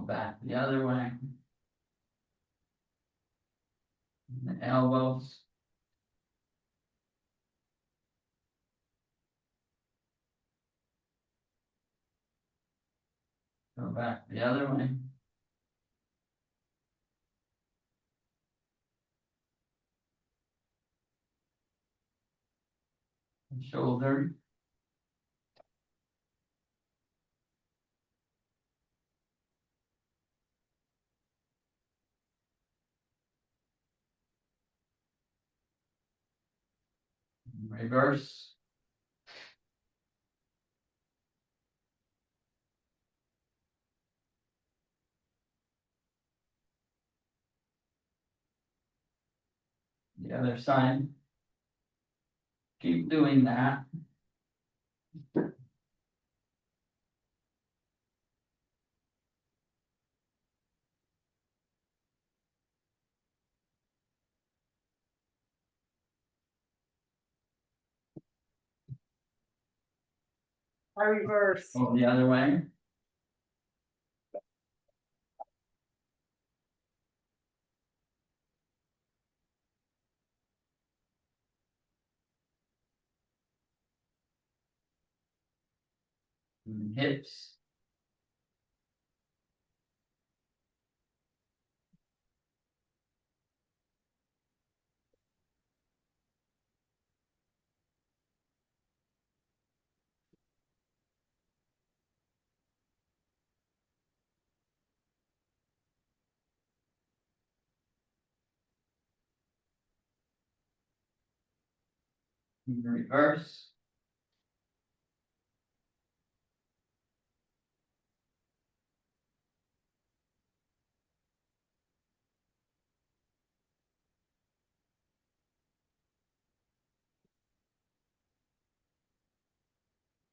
back the other way. And the elbows. Go back the other way. And shoulder. Reverse. The other side. Keep doing that. I reverse. Go the other way. And hips. And reverse.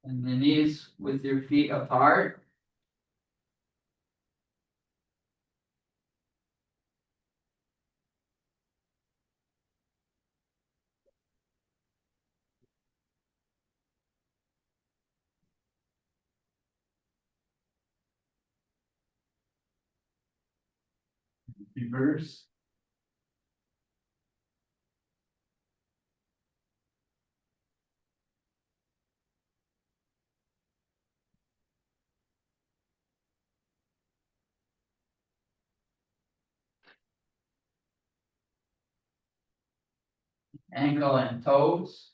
And the knees with your feet apart. Reverse. Ankle and toes.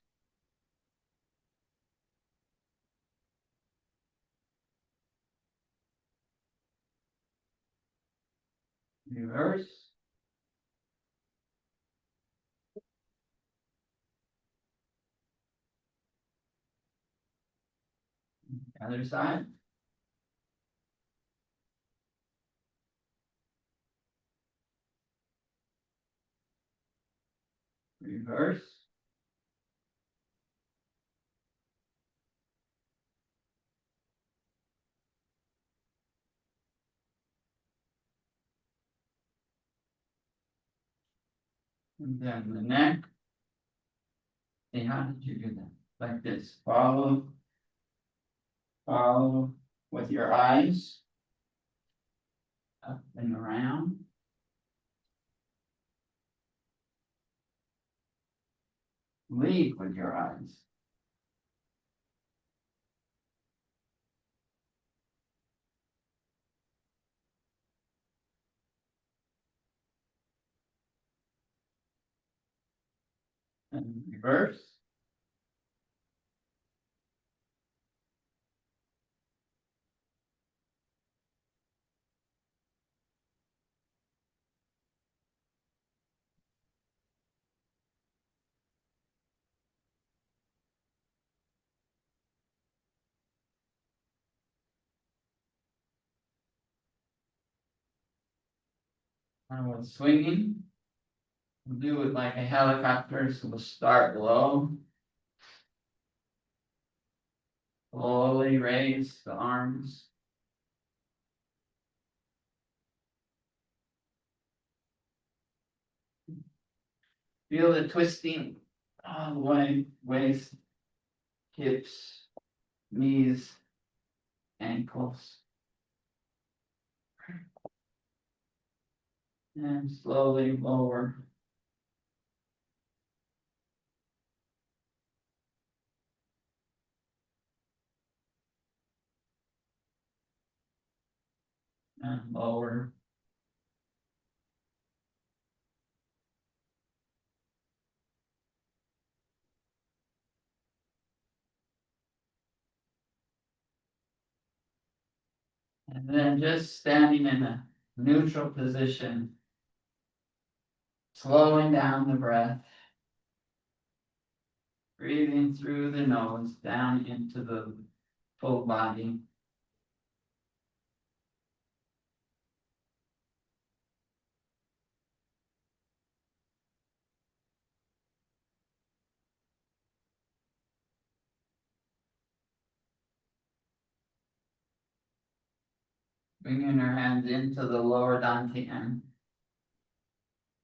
Reverse. Other side. Reverse. And then the neck. Hey, how did you do that? Like this. Follow. Follow with your eyes. Up and around. Lead with your eyes. And reverse. And with swinging. We'll do it like a helicopter, so we'll start low. Slowly raise the arms. Feel the twisting all the way, waist, hips, knees, ankles. And slowly lower. And lower. And then just standing in a neutral position. Slowing down the breath. Breathing through the nose down into the full body. Bringing our hands into the lower dantian.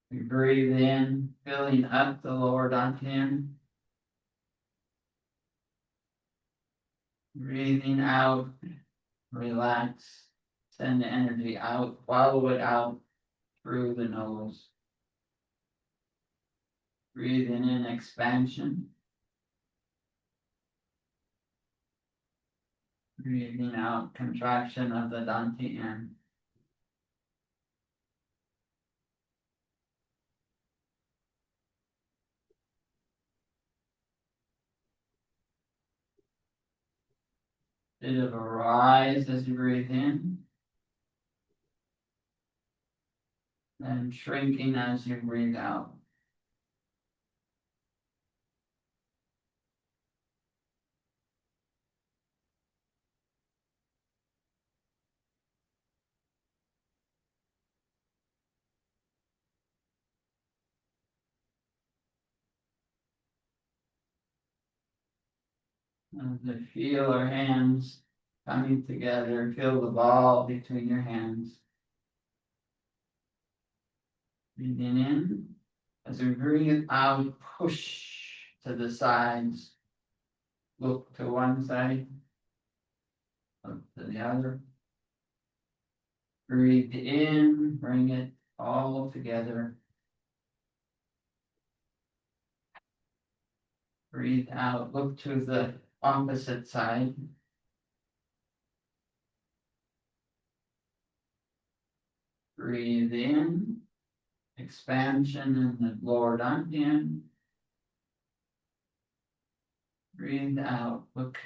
We breathe in, filling up the lower dantian. Breathing out, relax, send the energy out, follow it out through the nose. Breathing in expansion. Breathing out contraction of the dantian. Bit of a rise as you breathe in. And shrinking as you breathe out. As we feel our hands coming together, feel the ball between your hands. Breathing in. As we breathe out, push to the sides. Look to one side, look to the other. Breathe in, bring it all together. Breathe out, look to the opposite side. Breathe in, expansion in the lower dantian. Breathe out, look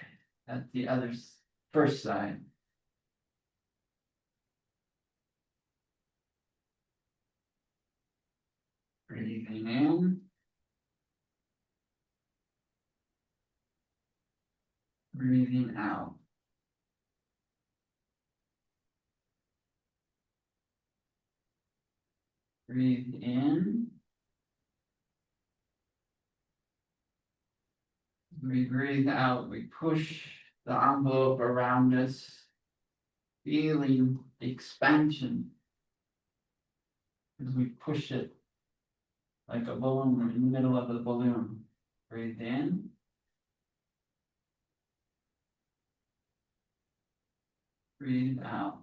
at the other first side. Breathing in. Breathing out. Breathe in. We breathe out, we push the envelope around us, feeling the expansion as we push it like a balloon in the middle of the balloon. Breathe in. Breathe out.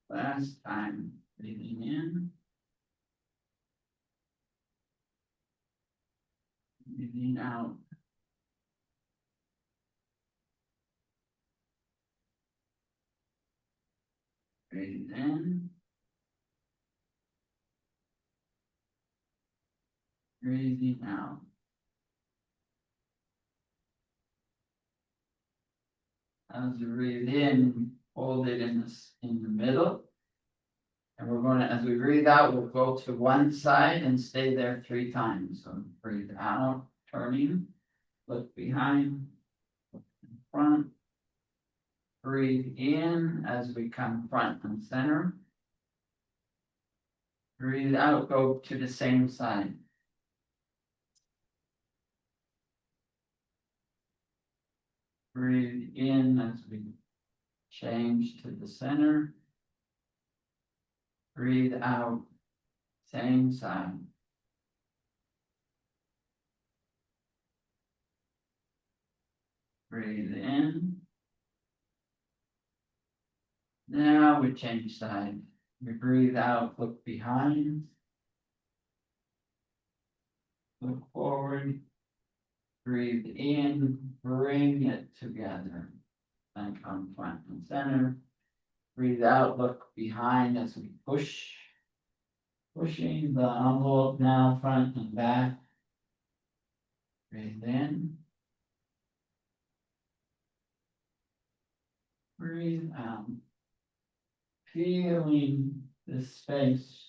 Last time, breathing in. Breathing out. Breathe in. Breathing out. As you breathe in, hold it in the middle. And we're going to, as we breathe out, we'll go to one side and stay there 3 times. So breathe out, turning, look behind, look in front. Breathe in as we come front and center. Breathe out, go to the same side. Breathe in as we change to the center. Breathe out, same side. Breathe in. Now we change side. We breathe out, look behind. Look forward. Breathe in, bring it together. And come front and center. Breathe out, look behind as we push. Pushing the envelope now, front and back. Breathe in. Breathe out. Feeling this space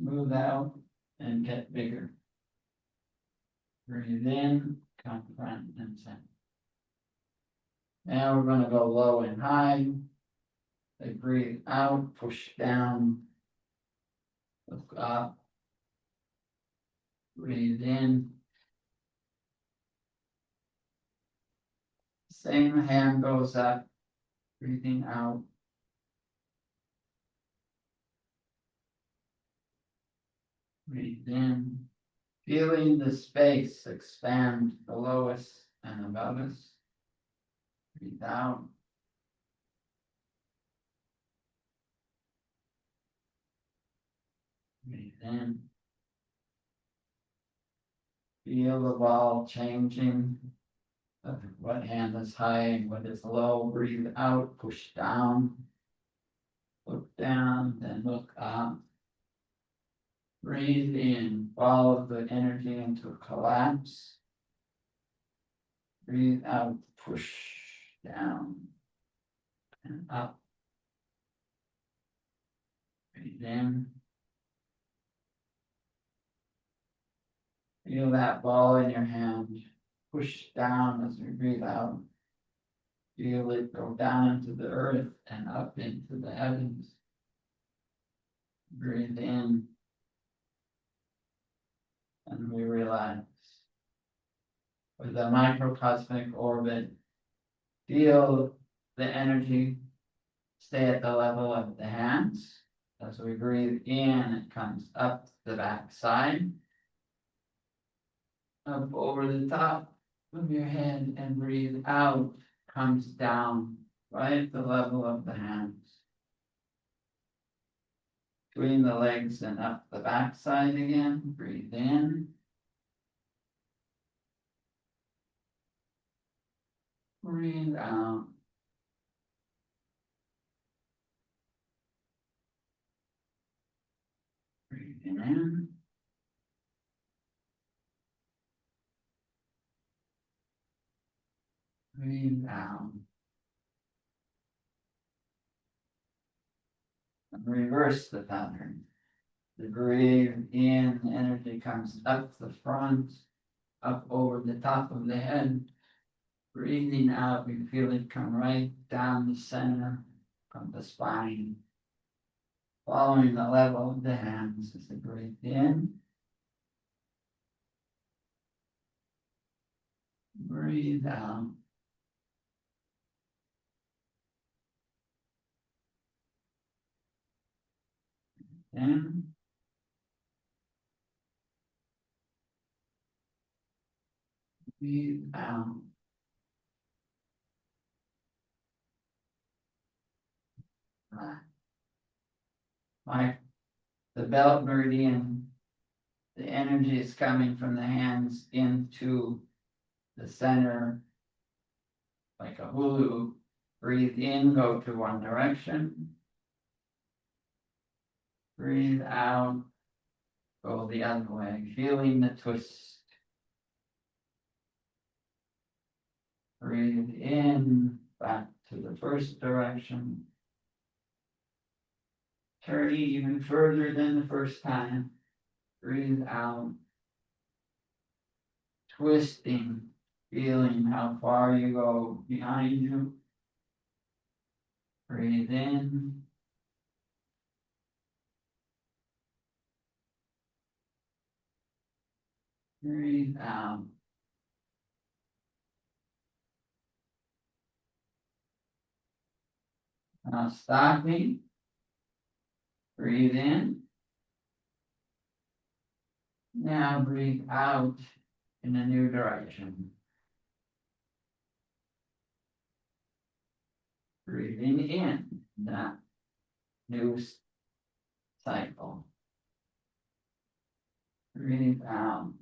move out and get bigger. Breathe in, come front and center. Now we're going to go low and high. They breathe out, push down, look up. Breathe in. Same hand goes up, breathing out. Breathe in. Feeling the space expand below us and above us. Breathe out. Breathe in. Feel the ball changing. What hand is high and what is low. Breathe out, push down. Look down, then look up. Breathe in, follow the energy into a collapse. Breathe out, push down and up. Breathe in. Feel that ball in your hand. Push down as we breathe out. Feel it go down into the earth and up into the heavens. Breathe in. And we relax. With the microcosmic orbit, feel the energy stay at the level of the hands. As we breathe in, it comes up the back side, up over the top of your head, and breathe out, comes down right at the level of the hands. Between the legs and up the back side again, breathe in. Breathe out. Breathe in. Breathe out. And reverse the pattern. The breathe in, energy comes up the front, up over the top of the head. Breathing out, we feel it come right down the center of the spine. Following the level of the hands as they breathe in. Breathe out. In. Breathe out. Like the belt meridian, the energy is coming from the hands into the center, like a hula hoop. Breathe in, go to one direction. Breathe out, go the other way, feeling the twist. Breathe in, back to the first direction. Turn even further than the first time. Breathe out. Twisting, feeling how far you go behind you. Breathe in. Breathe out. Now stopping. Breathe in. Now breathe out in a new direction. Breathing in that new cycle. Breathe out,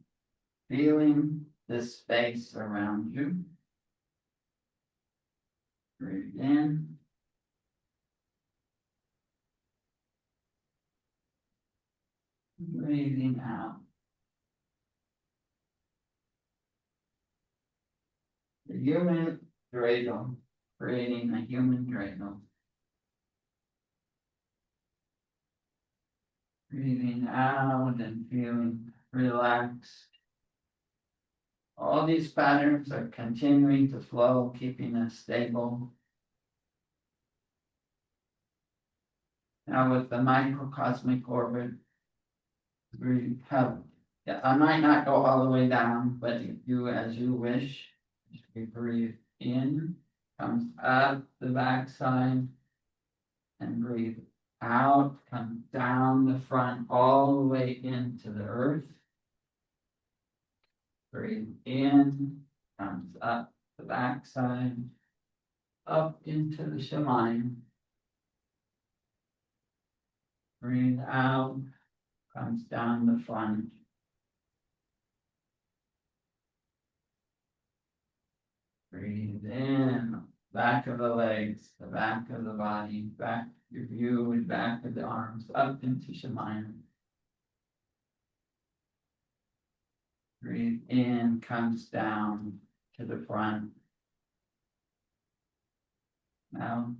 feeling the space around you. Breathe in. Breathing out. The human dreidel, creating a human dreidel. Breathing out and feeling relaxed. All these patterns are continuing to flow, keeping us stable. Now with the microcosmic orbit, we have, I might not go all the way down, but you as you wish. We breathe in, comes up the backside, and breathe out, comes down the front, all the way into the earth. Breathe in, comes up the backside, up into the Shemayim. Breathe out, comes down the front. Breathe in, back of the legs, the back of the body, back your view and back of the arms, up into Shemayim. Breathe in, comes down to the front. Now,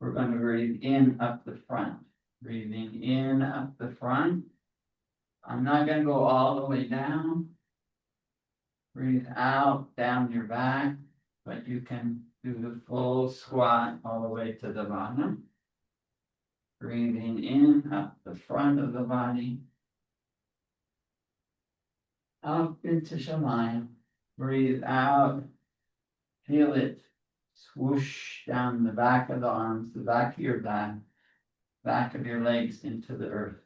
we're going to breathe in up the front. Breathing in up the front. I'm not going to go all the way down. Breathe out, down your back, but you can do the full squat all the way to the bottom. Breathing in up the front of the body. Up into Shemayim. Breathe out. Feel it swoosh down the back of the arms, the back of your back of your legs into the earth.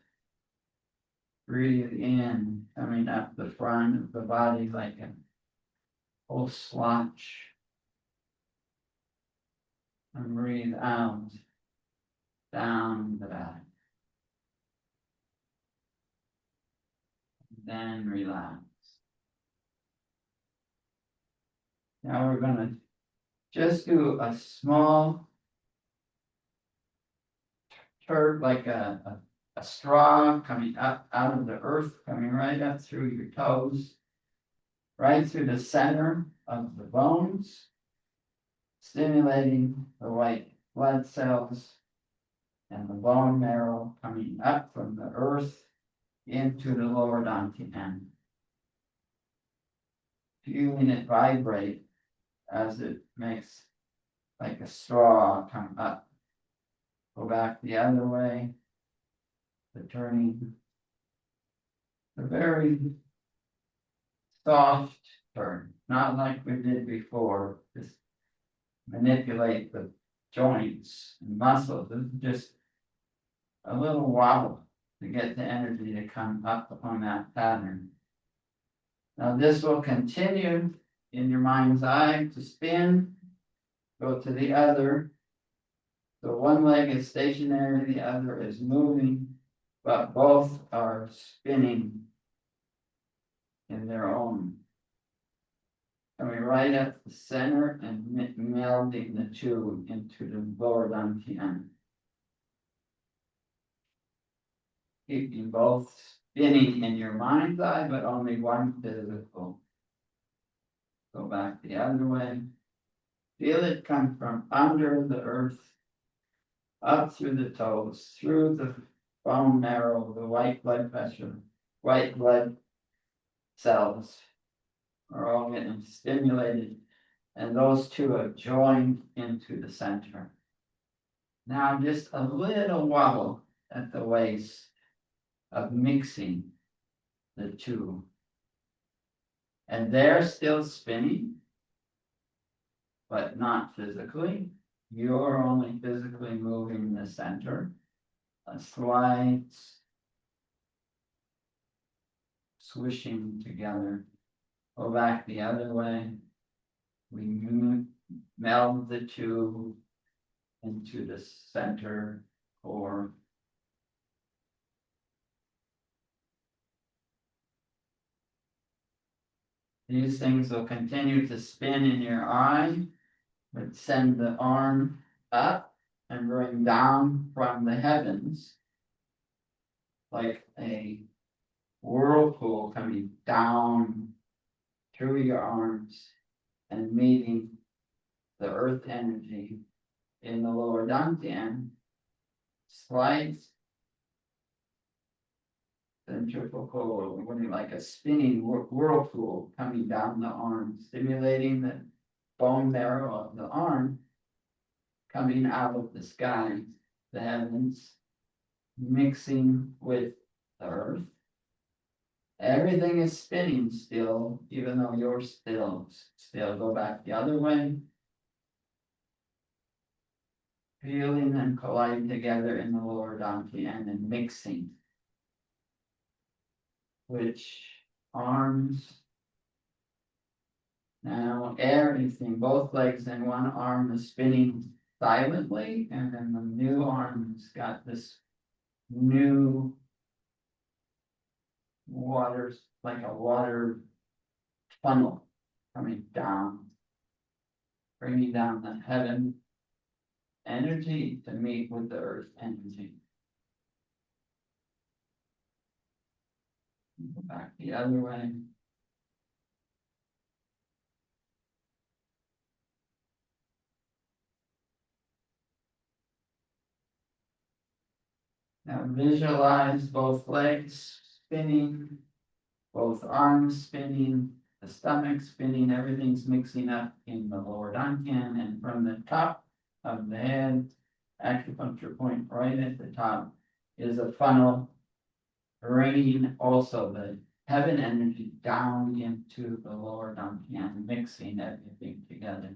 Breathe in, coming up the front of the body like a whole slotch. And breathe out, down the back. Then relax. Now we're going to just do a small turn, like a straw coming up out of the earth, coming right up through your toes, right through the center of the bones, stimulating the white blood cells and the bone marrow coming up from the earth into the lower dantian. Feeling it vibrate as it makes like a straw come up. Go back the other way, the turning, a very soft turn, not like we did before, just manipulate the joints and muscles. This is just a little wobble to get the energy to come up on that pattern. Now this will continue in your mind's eye to spin, go to the other. So one leg is stationary, the other is moving, but both are spinning in their own. Coming right at the center and melding the two into the lower dantian. Keeping both spinning in your mind's eye, but only one physical. Go back the other way. Feel it come from under the earth, up through the toes, through the bone marrow, the white blood pressure, white blood cells are all getting stimulated, and those two are joined into the center. Now just a little wobble at the waist of mixing the two. And they're still spinning, but not physically. You're only physically moving the center. A slight swishing together. Go back the other way. We meld the two into the center core. These things will continue to spin in your eye, but send the arm up and bring down from the heavens like a whirlpool coming down through your arms and meeting the earth energy in the lower dantian. Slides centrifugal, like a spinning whirlpool coming down the arm, stimulating the bone marrow of the arm, coming out of the sky, the heavens, mixing with the earth. Everything is spinning still, even though you're still go back the other way. Feeling and colliding together in the lower dantian and mixing. Which arms, now everything, both legs and one arm is spinning silently, and then the new arm's got this new water, like a water funnel coming down, bringing down the heaven energy to meet with the earth energy. Go back the other way. Now visualize both legs spinning, both arms spinning, the stomach spinning, everything's mixing up in the lower dantian, and from the top of the head, acupuncture point right at the top, is a funnel bringing also the heaven energy down into the lower dantian, mixing everything together.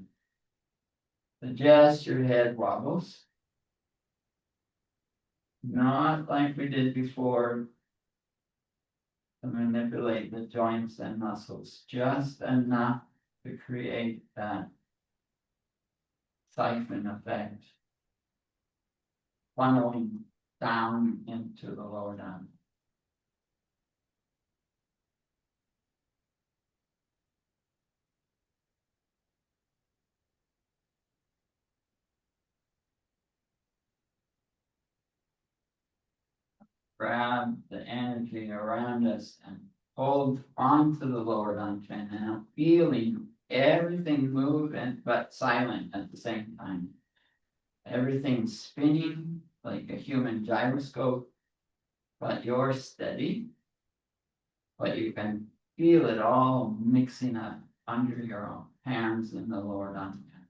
Suggest your head wobbles. Not like we did before to manipulate the joints and muscles, just enough to create that siphon effect, funneling down into the lower dantian. Grab the energy around us and hold onto the lower dantian, and I'm feeling everything move but silent at the same time. Everything's spinning like a human gyroscope, but you're steady. But you can feel it all mixing up under your hands in the lower dantian.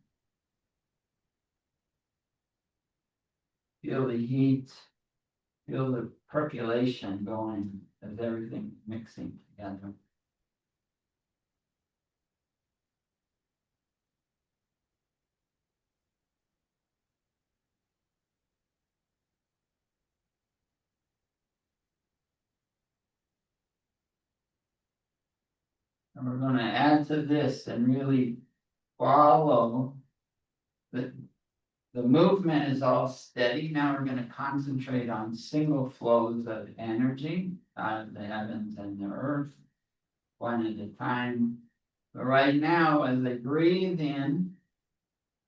Feel the heat. Feel the percolation going as everything's mixing together. And we're going to add to this and really follow the movement is all steady. Now we're going to concentrate on single flows of energy out of the heavens and the earth, one at a time. But right now, as I breathe in,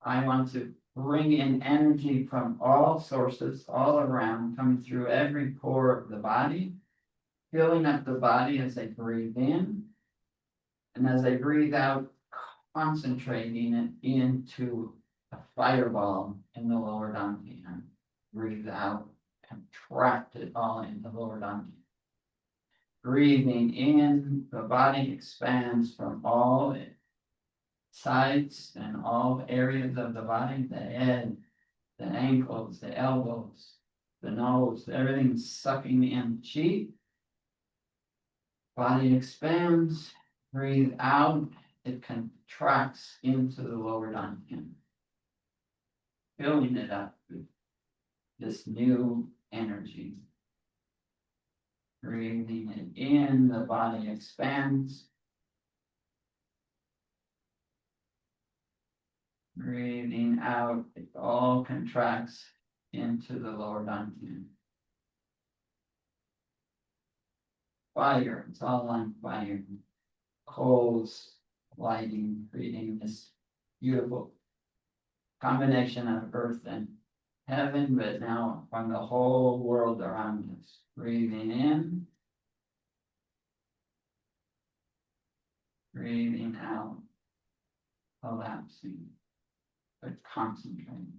I want to bring in energy from all sources, all around, coming through every pore of the body, filling up the body as I breathe in. And as I breathe out, concentrating it into a fireball in the lower dantian. Breathe out, contract it all in the lower dantian. Breathing in, the body expands from all sides and all areas of the body, the head, the ankles, the elbows, the nose, everything's sucking in chi. Body expands, breathe out, it contracts into the lower dantian, filling it up with this new energy. Breathing it in, the body expands. Breathing out, it all contracts into the lower dantian. Fire, it's all on fire. Coals lighting, creating this beautiful combination of earth and heaven, but now from the whole world around us. Breathing in, breathing out, collapsing, but concentrating.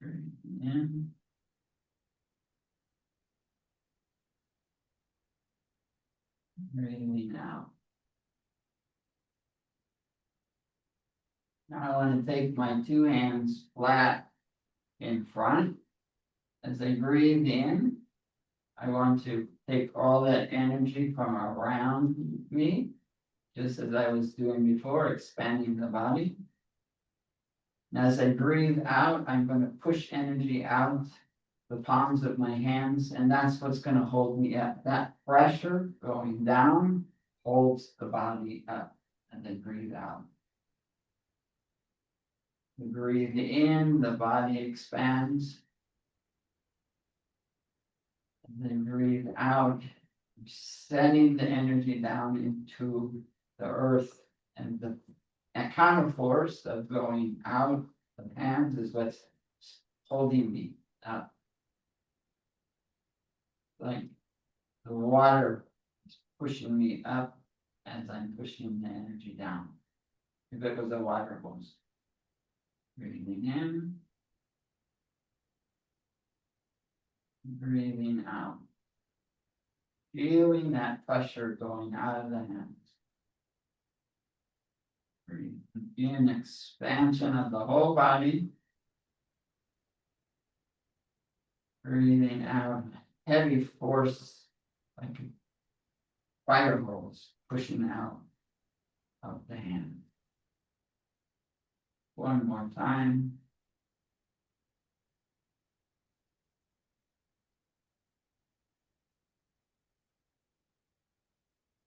Breathing in, breathing out. Now I want to take my two hands flat in front. As I breathe in, I want to take all that energy from around me, just as I was doing before, expanding the body. And as I breathe out, I'm going to push energy out the palms of my hands, and that's what's going to hold me up. That pressure going down holds the body up, and then breathe out. Breathe in, the body expands. And then breathe out, sending the energy down into the earth. And the counter force of going out of hands is what's holding me up. Like the water is pushing me up as I'm pushing the energy down. If it was a water hose. Breathing in, breathing out. Feeling that pressure going out of the hands. Breathing in, expansion of the whole body. Breathing out, heavy force like fire hose pushing out of the hand. One more time.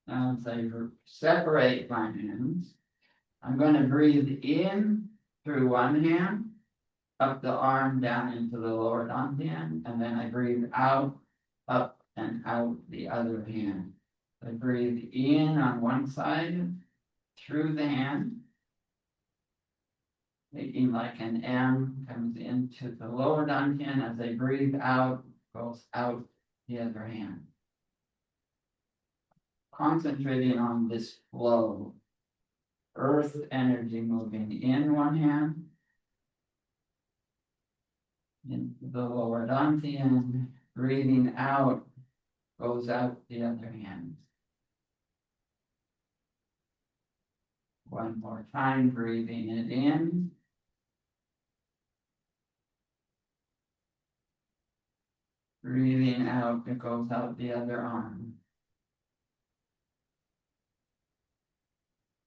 Now as I separate my hands, I'm going to breathe in through one hand, up the arm down into the lower dantian, and then I breathe out, up and out the other hand. I breathe in on one side through the hand, making like an M, comes into the lower dantian. As I breathe out, goes out the other hand. Concentrating on this flow. Earth energy moving in one hand, into the lower dantian, breathing out, goes out the other hand. One more time, breathing it in. Breathing out, it goes out the other arm.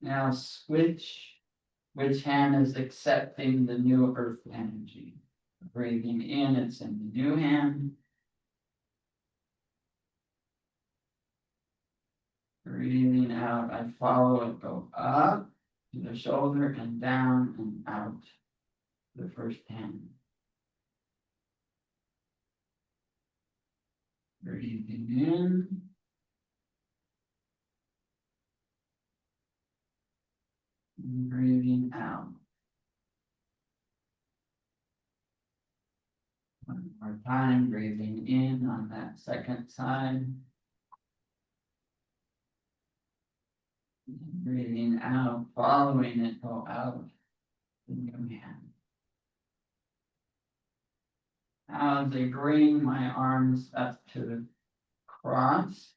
Now switch which hand is accepting the new earth energy. Breathing in, it's in the new hand. Breathing out, I follow it, go up to the shoulder and down and out the first hand. Breathing in. And breathing out. One more time, breathing in on that second side. And breathing out, following it, go out the new hand. Now as I bring my arms up to the cross,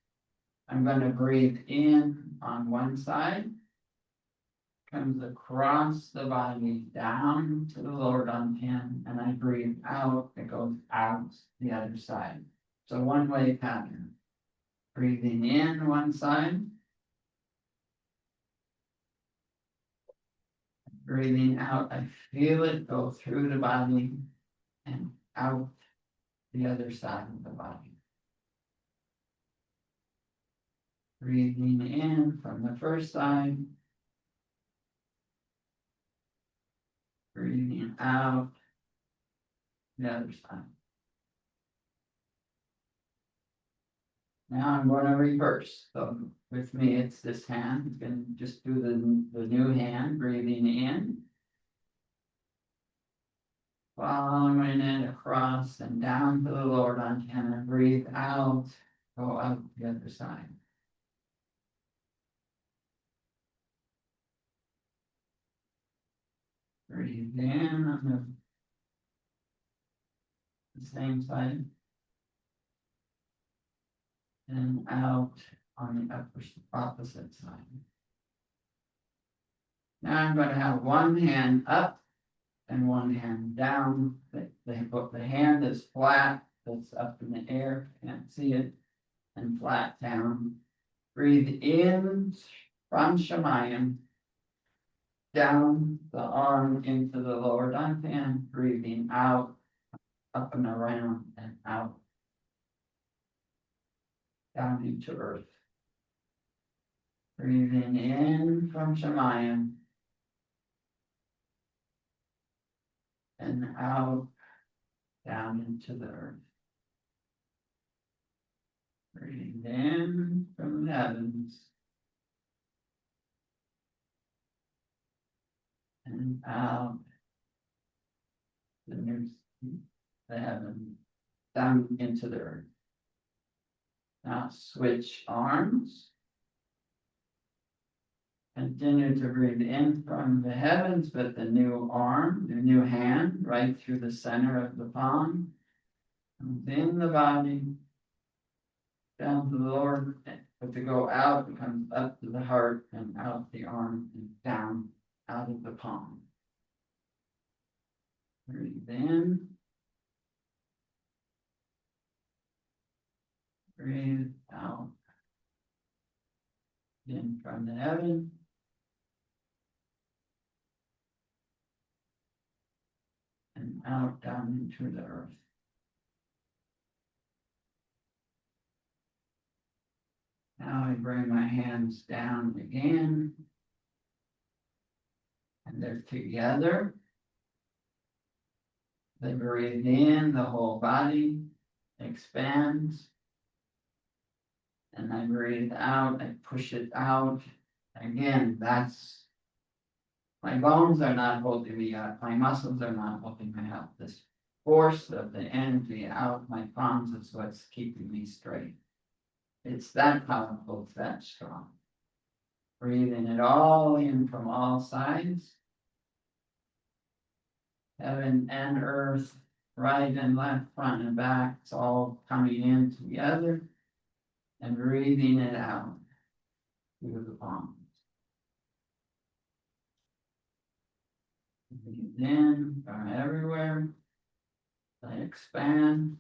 I'm going to breathe in on one side. Comes across the body down to the lower dantian, and I breathe out, it goes out the other side. So one-way pattern. Breathing in one side. Breathing out, I feel it go through the body and out the other side of the body. Breathing in from the first side. Breathing out. The other side. Now I'm going to reverse. So with me, it's this hand. You can just do the new hand, breathing in. Following it across and down to the lower antenna. Breathe out. Go out the other side. Breathe in on the same side. And out on the opposite side. Now I'm going to have one hand up and one hand down. The hand is flat, that's up in the air, can't see it, and flat down. Breathe in from Shamayim, down the arm into the lower dantian, breathing out, up and around and out, down into earth. Breathing in from Shamayim, and out, down into the earth. Breathe in from the heavens, and out the heaven, down into the earth. Now switch arms. Continue to breathe in from the heavens, but the new arm, the new hand, right through the center of the palm, comes in the body, down to the lower, but to go out, it comes up to the heart and out the arm and down out of the palm. Breathe in. Breathe out. In from the heaven. And out down into the earth. Now I bring my hands down again. And they're together. They breathe in, the whole body expands. And I breathe out, I push it out. Again, that's, my bones are not holding me up, my muscles are not holding me up. This force of the energy out my palms is what's keeping me straight. It's that powerful, it's that strong. Breathing it all in from all sides. Heaven and earth, right and left, front and back, it's all coming in together. And breathing it out through the palms. Breathe in from everywhere. They expand.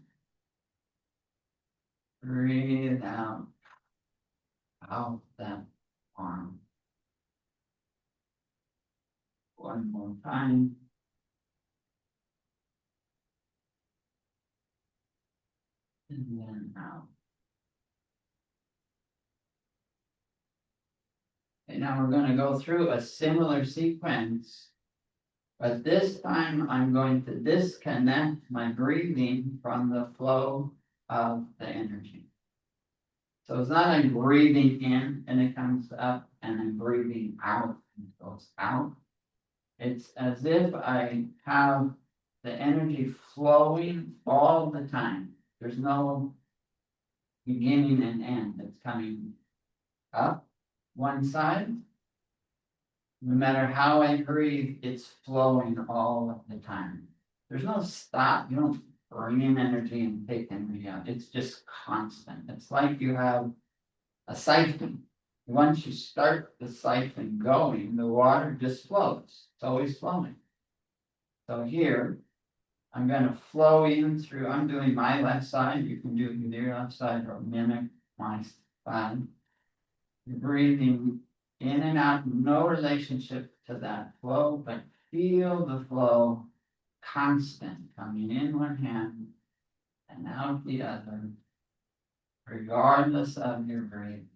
Breathe out. Out that arm. One more time. And then out. And now we're going to go through a similar sequence, but this time I'm going to disconnect my breathing from the flow of the energy. So it's not I'm breathing in and it comes up and I'm breathing out and it goes out. It's as if I have the energy flowing all the time. There's no beginning and end. It's coming up one side. No matter how I breathe, it's flowing all of the time. There's no stop. You don't bring in energy and take energy out. It's just constant. It's like you have a siphon. Once you start the siphon going, the water just flows. It's always flowing. So here, I'm going to flow in through, I'm doing my left side. You can do either your left side or mimic my side. You're breathing in and out, no relationship to that flow, but feel the flow constant, coming in one hand and out the other, regardless of your breathing.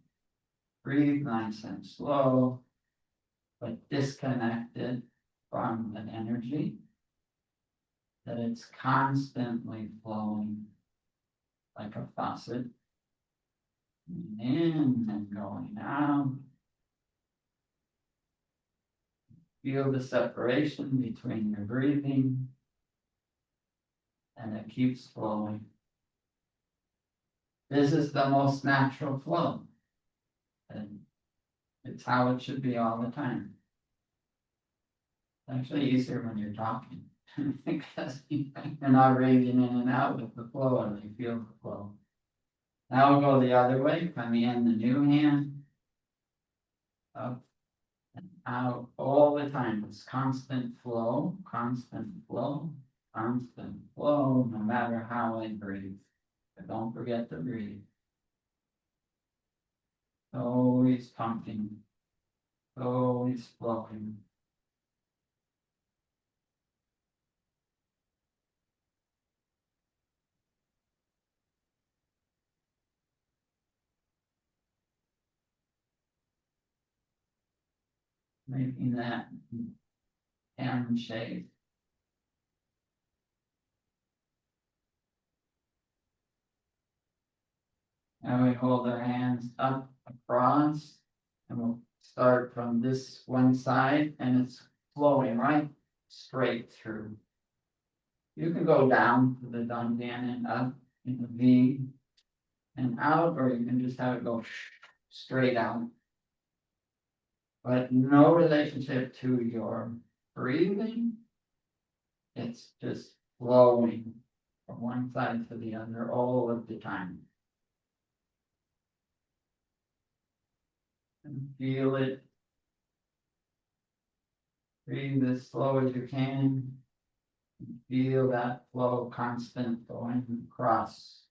Breathe nice and slow, but disconnected from an energy, that it's constantly flowing like a faucet, in and going out. Feel the separation between your breathing, and it keeps flowing. This is the most natural flow, and it's how it should be all the time. It's actually easier when you're talking because you're not breathing in and out with the flow, and you feel the flow. Now we'll go the other way, coming in the new hand, up and out all the time. It's constant flow, constant flow, constant flow, no matter how I breathe. But don't forget to breathe. Always pumping, always flowing. Making that M shape. And we hold our hands up across, and we'll start from this one side, and it's flowing right straight through. You can go down to the Dandian and up in the V and out, or you can just have it go straight out. But no relationship to your breathing. It's just flowing from one side to the other all of the time. And feel it. Breathe as slow as you can. Feel that flow constant going across.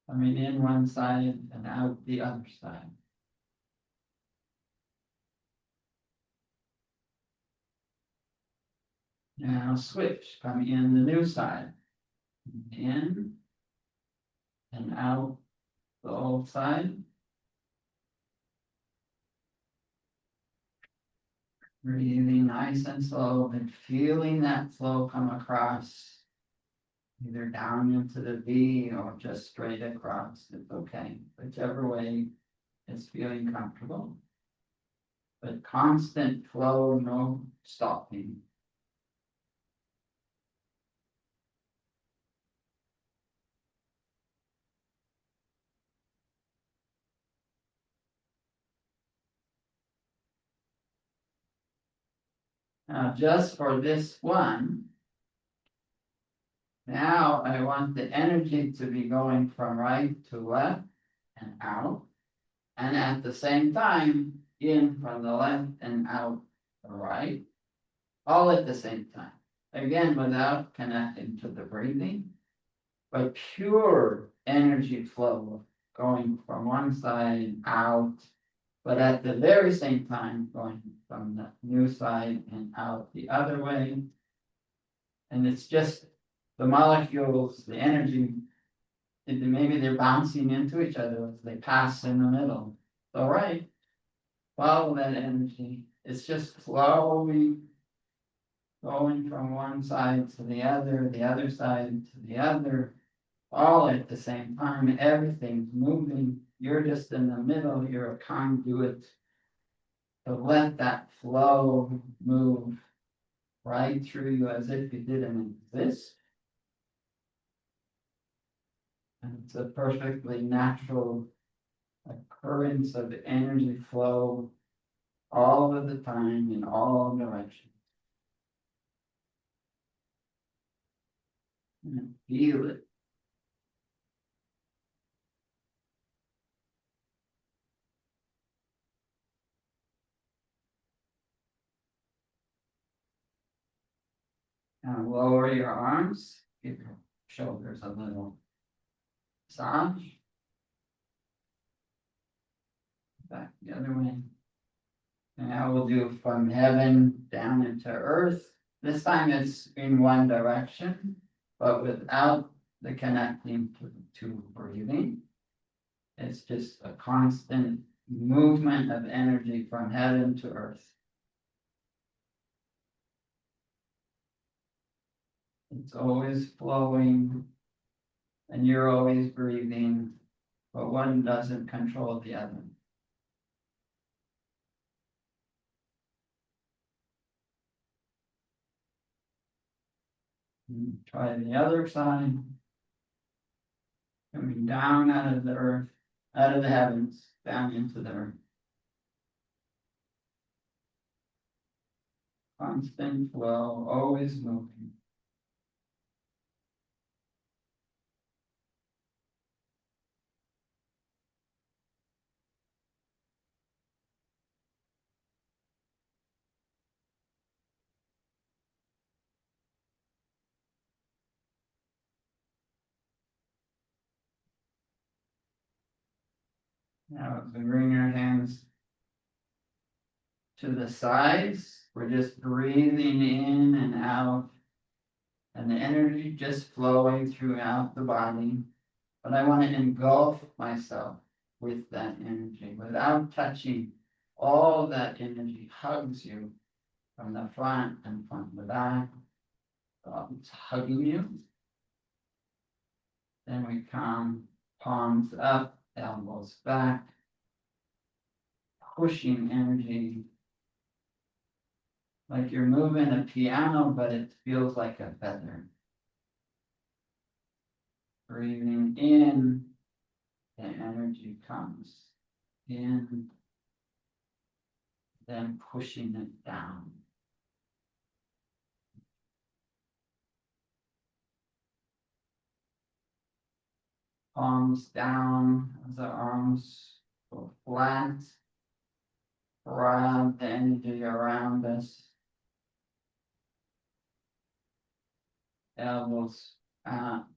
Coming in one side and out the other side. Now switch, come in the new side. In and out the old side. Breathing nice and slow and feeling that flow come across. Either down into the V or just straight across. It's okay. Whichever way is feeling comfortable. But constant flow, no stopping. Now, just for this one, now I want the energy to be going from right to left and out, and at the same time, in from the left and out the right, all at the same time. Again, without connecting to the breathing, but pure energy flow going from one side out, but at the very same time going from the new side and out the other way. And it's just the molecules, the energy, maybe they're bouncing into each other as they pass in the middle. All right, follow that energy. It's just flowing, going from one side to the other side to the other, all at the same time. Everything's moving. You're just in the middle. You're a conduit to let that flow move right through you as if you didn't exist. And it's a perfectly natural occurrence of energy flow all of the time in all directions. And feel it. Now lower your arms, give your shoulders a little massage. Back the other way. And now we'll do from heaven down into earth. This time it's in one direction, but without the connecting to breathing. It's just a constant movement of energy from heaven to earth. It's always flowing. And you're always breathing, but one doesn't control the other. Try the other side. Coming down out of the earth, out of the heavens, down into the earth. Constant flow, always moving. Now, as we bring our hands to the sides, we're just breathing in and out, and the energy just flowing throughout the body. But I want to engulf myself with that energy without touching. All that energy hugs you from the front and from the back. It's hugging you. Then we come palms up, elbows back, pushing energy like you're moving a piano, but it feels like a feather. Breathing in, the energy comes in, then pushing it down. Palms down as the arms go flat. Grab the energy around us. Elbows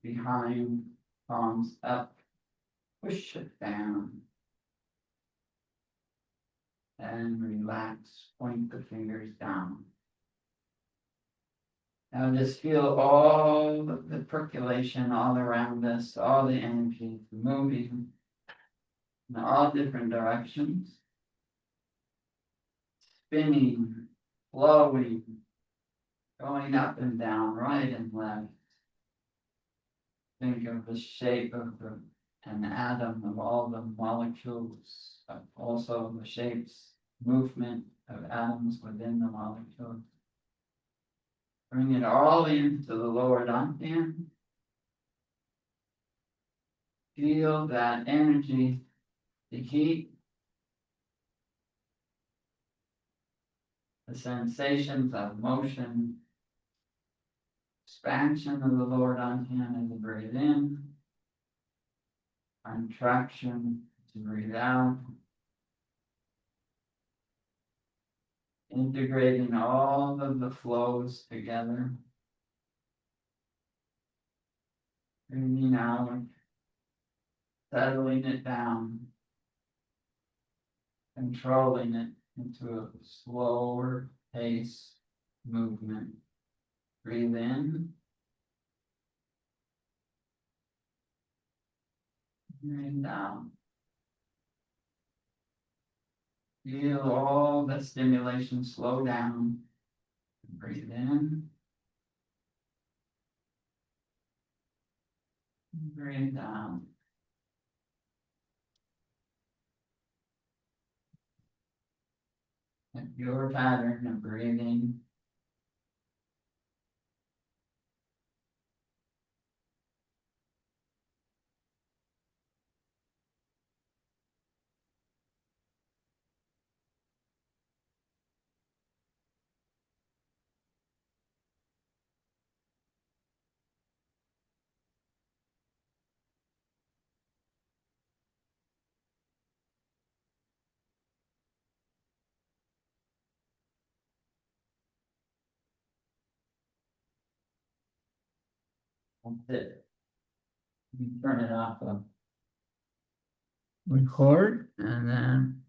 behind, palms up, push it down. And relax, point the fingers down. Now just feel all the percolation all around us, all the energy moving in all different directions. Spinning, flowing, going up and down, right and left. Think of the shape of an atom, of all the molecules, also the shapes, movement of atoms within the molecules. Bring it all into the lower dantian. Feel that energy, the heat, the sensations of motion, expansion of the lower dantian as you breathe in, contraction as you breathe out, integrating all of the flows together. Breathing out, settling it down, controlling it into a slower pace movement. Breathe in. Breathe down. Feel all the stimulation slow down. Breathe in. Breathe down. At your pattern of breathing. That's it. You turn it off. Record and then